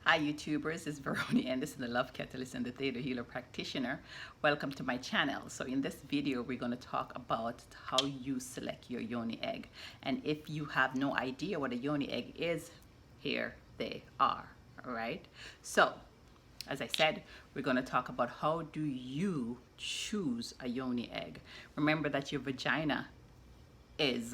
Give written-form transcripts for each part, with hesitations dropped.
Hi YouTubers, it's Veroni Anderson, the Love Catalyst and the Theta Healer Practitioner. Welcome to my channel. So in this video, we're going to talk about how you select your Yoni egg. And if you have no idea what a Yoni egg is, here they are, all right? So, as I said, we're going to talk about how do you choose a Yoni egg. Remember that your vagina is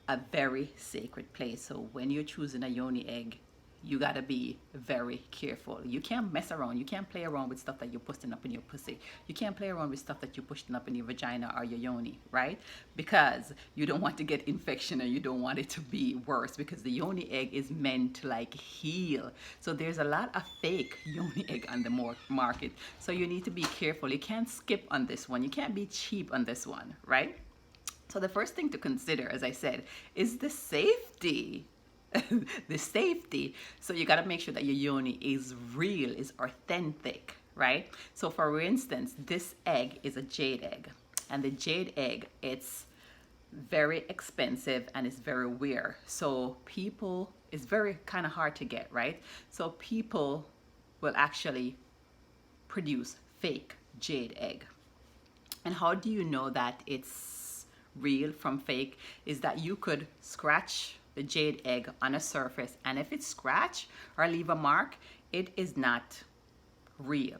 a very sacred place. So when you're choosing a Yoni egg, you gotta be very careful. You can't mess around. You can't play around with stuff that you're pushing up in your pussy. You can't play around with stuff that you're pushing up in your vagina or your yoni, right? Because you don't want to get infection and you don't want it to be worse, because the yoni egg is meant to like heal. So there's a lot of fake yoni egg on the market. So you need to be careful. You can't skip on this one. You can't be cheap on this one, right? So the first thing to consider, as I said, is the safety. The safety. So you got to make sure that your yoni is real, is authentic, right? So for instance, this egg is a jade egg, and the jade egg, it's very expensive and it's very rare. So people, it's very kind of hard to get, right? So people will actually produce fake jade egg. And how do you know that it's real from fake? Is that you could scratch the jade egg on a surface, and if it's scratched or leave a mark, it is not real.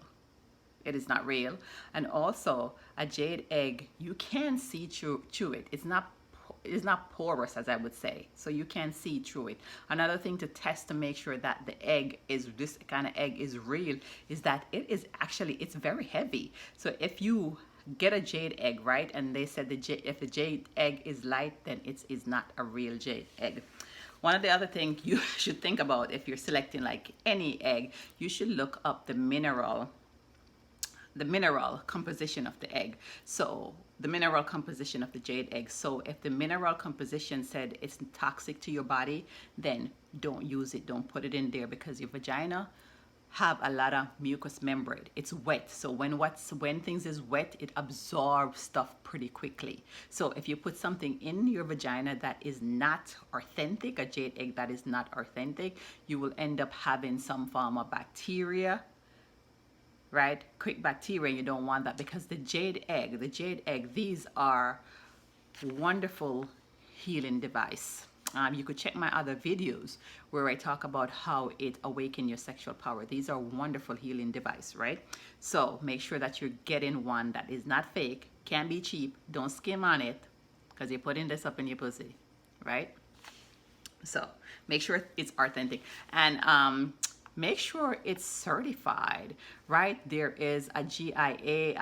It is not real. And also a jade egg, you can see through it. It's not porous, as I would say, so you can see through it. Another thing to test to make sure that the egg is, this kind of egg is real, is that it is actually, it's very heavy. So if you get a jade egg, right, and they said if the jade egg is light, then it is not a real jade egg. One of the other things you should think about if you're selecting like any egg, you should look up the mineral composition of the egg. So the mineral composition of the jade egg. So if the mineral composition said it's toxic to your body, then don't use it. Don't put it in there, because your vagina have a lot of mucous membrane. It's wet. So when things is wet, it absorbs stuff pretty quickly. So if you put something in your vagina that is not authentic, a jade egg that is not authentic, you will end up having some form of bacteria, right? Quick bacteria. You don't want that, because the jade egg, these are wonderful healing device. You could check my other videos where I talk about how it awakens your sexual power. These are wonderful healing device, right? So make sure that you're getting one that is not fake, can be cheap. Don't skim on it, because you're putting this up in your pussy, right? So make sure it's authentic, and make sure it's certified, right? There is a GIA,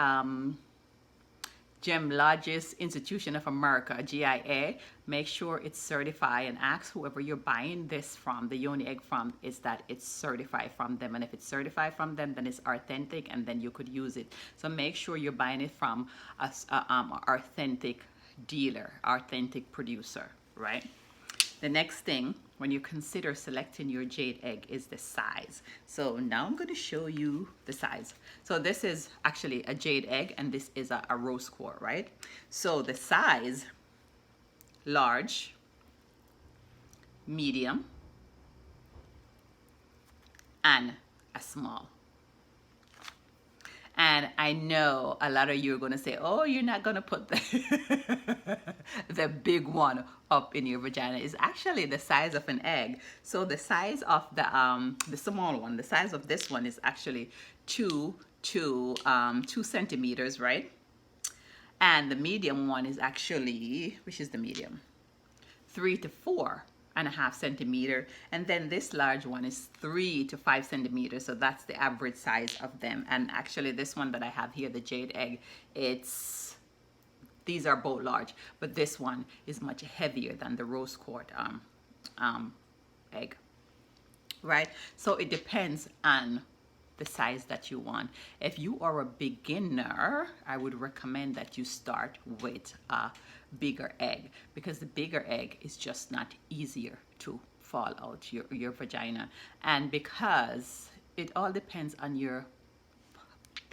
Gemologist Institution of America, GIA. Make sure it's certified, and ask whoever you're buying this from, the yoni egg from, is that it's certified from them. And if it's certified from them, then it's authentic, and then you could use it. So make sure you're buying it from a authentic dealer, authentic producer, right? The next thing when you consider selecting your jade egg is the size. So now I'm going to show you the size. So this is actually a jade egg, and this is a rose quartz, right? So the size: large, medium, and a small. And I know a lot of you are going to say, oh, you're not going to put the big one up in your vagina. It's actually the size of an egg. So the size of the small one, the size of this one is actually 2 centimeters, right? And the medium one is actually, which is the medium, 3 to 4.5 centimeter, and then this large one is 3 to 5 centimeters. So that's the average size of them. And actually this one that I have here, the jade egg, these are both large, but this one is much heavier than the rose quartz egg, right? So it depends on the size that you want. If you are a beginner, I would recommend that you start with a bigger egg, because the bigger egg is just not easier to fall out your vagina. And because it all depends on your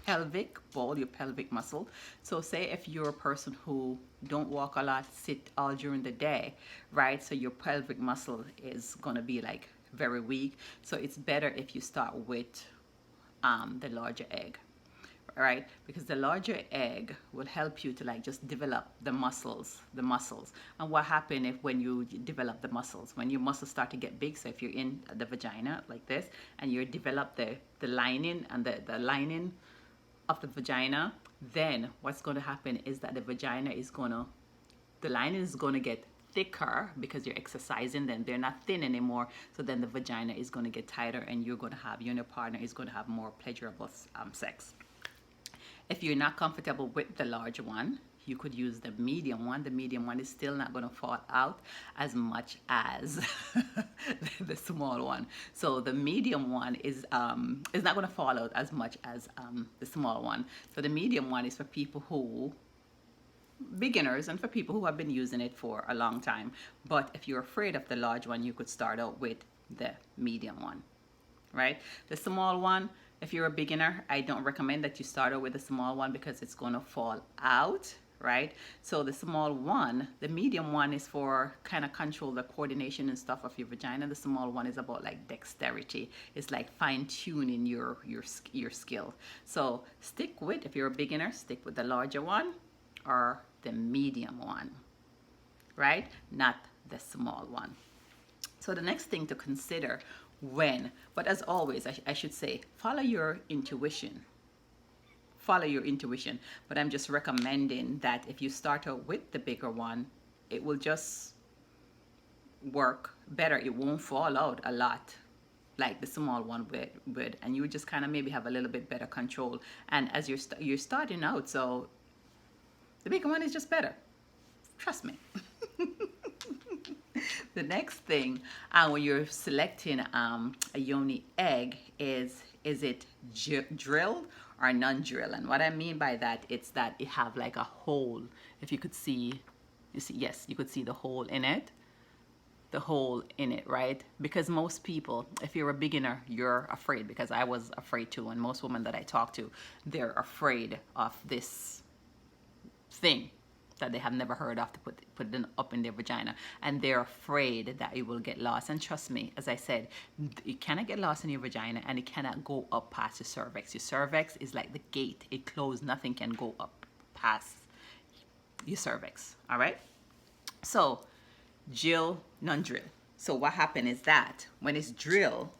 pelvic ball, your pelvic muscle. So say if you're a person who don't walk a lot, sit all during the day, right? So your pelvic muscle is gonna be like very weak. So it's better if you start with the larger egg, right? Because the larger egg will help you to like just develop the muscles. And what happens if when you develop the muscles, when your muscles start to get big, so if you're in the vagina like this and you develop the lining and the lining of the vagina, then what's going to happen is that the lining is going to get thicker because you're exercising. Then they're not thin anymore, so then the vagina is going to get tighter, and you and your partner is going to have more pleasurable sex. If you're not comfortable with the large one, you could use the medium one. The medium one is still not going to fall out as much as the small one. So the medium one is not going to fall out as much as the small one. So the medium one is for people who beginners and for people who have been using it for a long time. But if you're afraid of the large one, you could start out with the medium one, right? The small one, if you're a beginner, I don't recommend that you start out with the small one because it's going to fall out, right? So the small one, the medium one is for kind of control the coordination and stuff of your vagina. The small one is about like dexterity. It's like fine tuning your skill. So if you're a beginner, stick with the larger one or the medium one, right? Not the small one. So the next thing to consider but as always, I should say, follow your intuition. Follow your intuition. But I'm just recommending that if you start out with the bigger one, it will just work better. It won't fall out a lot like the small one would, and you just kind of maybe have a little bit better control. And as you're starting out, so the bigger one is just better. Trust me. The next thing when you're selecting a Yoni egg is it drilled or non-drilled? And what I mean by that, it's that it have like a hole. If you could see, yes, you could see the hole in it. The hole in it, right? Because most people, if you're a beginner, you're afraid, because I was afraid too, and most women that I talk to, they're afraid of this thing that they have never heard of, to put it up in their vagina, and they're afraid that it will get lost. And trust me, as I said, it cannot get lost in your vagina, and it cannot go up past your cervix. Your cervix is like the gate. It closed. Nothing can go up past your cervix. All right? So drill, non-drill. So what happened is that when it's drilled,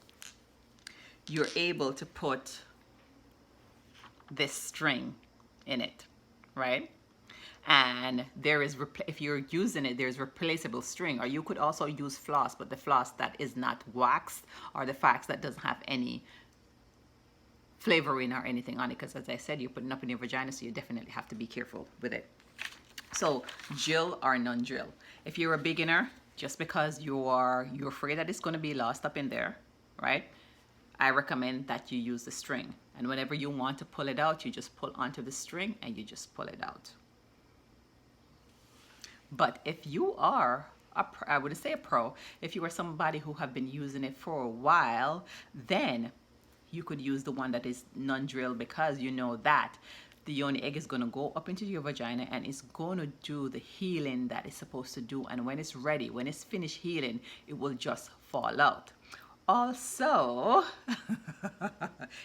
you're able to put this string in it, right? And there is, if you're using it, there's replaceable string, or you could also use floss, but the floss that is not waxed, or the floss that doesn't have any flavoring or anything on it, because as I said, you're putting up in your vagina, so you definitely have to be careful with it. So drill or non-drill. If you're a beginner, just because you're afraid that it's going to be lost up in there, right? I recommend that you use the string, and whenever you want to pull it out, you just pull onto the string and you just pull it out. But if you are I wouldn't say a pro, if you are somebody who have been using it for a while, then you could use the one that is non-drill, because you know that the Yoni egg is going to go up into your vagina and it's going to do the healing that it's supposed to do. And when it's ready, when it's finished healing, it will just fall out. Also,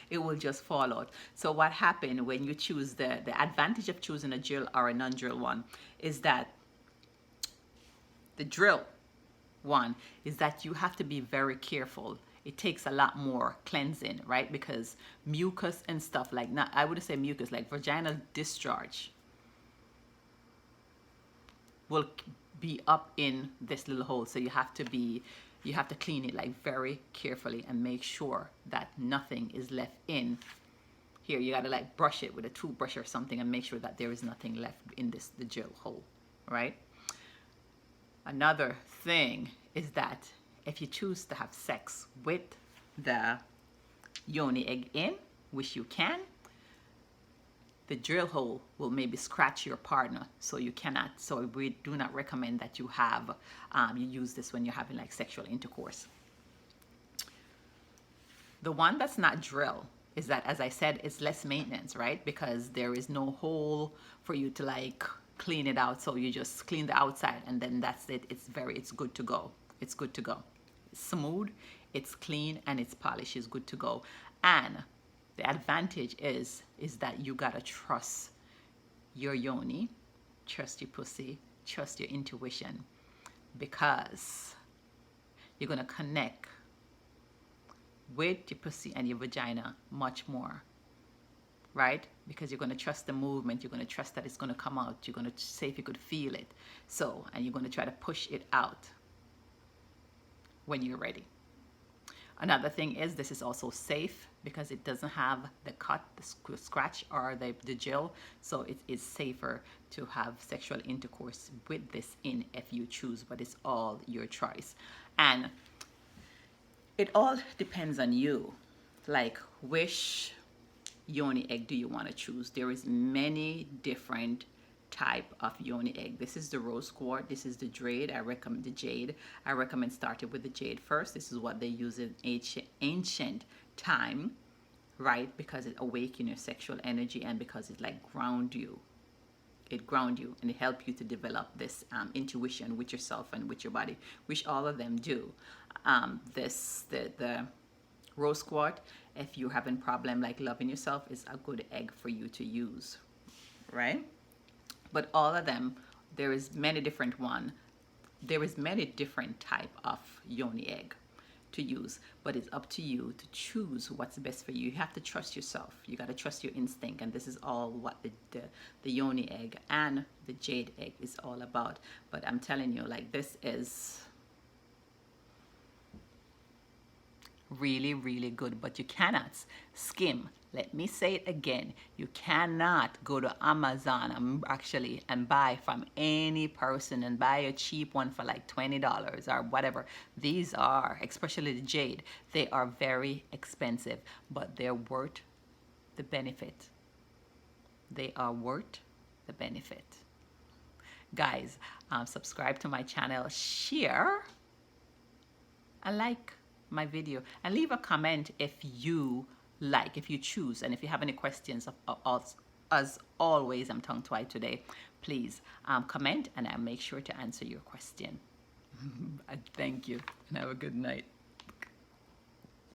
it will just fall out. So what happened when you choose the advantage of choosing a drill or a non-drill one is that the drill one is that you have to be very careful. It takes a lot more cleansing, right? Because mucus and stuff like, not, I wouldn't say mucus, like vaginal discharge will be up in this little hole. So you have to clean it like very carefully and make sure that nothing is left in here. You got to like brush it with a toothbrush or something and make sure that there is nothing left in the drill hole, right? Another thing is that if you choose to have sex with the Yoni egg in, which you can, the drill hole will maybe scratch your partner, so you cannot. So we do not recommend that you have you use this when you're having like sexual intercourse. The one that's not drill is that, as I said, it's less maintenance, right? Because there is no hole for you to like clean it out. So you just clean the outside and then that's it. It's good to go. It's good to go. smooth, it's clean, and its polish is good to go. And the advantage is that you gotta trust your yoni, trust your pussy, trust your intuition, because you're gonna connect with your pussy and your vagina much more, right? Because you're going to trust the movement, you're going to trust that it's going to come out, you're going to say if you could feel it. So, and you're going to try to push it out when you're ready. Another thing is this is also safe because it doesn't have the cut, the scratch, or the gel. So it is safer to have sexual intercourse with this in if you choose, but it's all your choice. And it all depends on you. Like, which yoni egg do you want to choose? There is many different type of yoni egg. This is the rose quartz, this is the jade. I recommend the jade. I recommend starting with the jade first. This is what they use in ancient time, right? Because it awakens your sexual energy and because it like ground you. It ground you and it help you to develop this intuition with yourself and with your body, which all of them do. The rose quartz, if you're having problem like loving yourself, is a good egg for you to use, right? But all of them, there is many different one. There is many different type of yoni egg to use, but it's up to you to choose what's best for you. You have to trust yourself. You got to trust your instinct, and this is all what the yoni egg and the jade egg is all about. But I'm telling you, like, this is really, really good, but you cannot skim. Let me say it again. You cannot go to Amazon and buy from any person and buy a cheap one for like $20 or whatever. These are, especially the jade, they are very expensive, but they're worth the benefit. They are worth the benefit. Guys, subscribe to my channel, share, and like my video, and leave a comment if you like, if you choose, and if you have any questions. As always, I'm tongue-tied today. Please comment and I'll make sure to answer your question. Thank you and have a good night.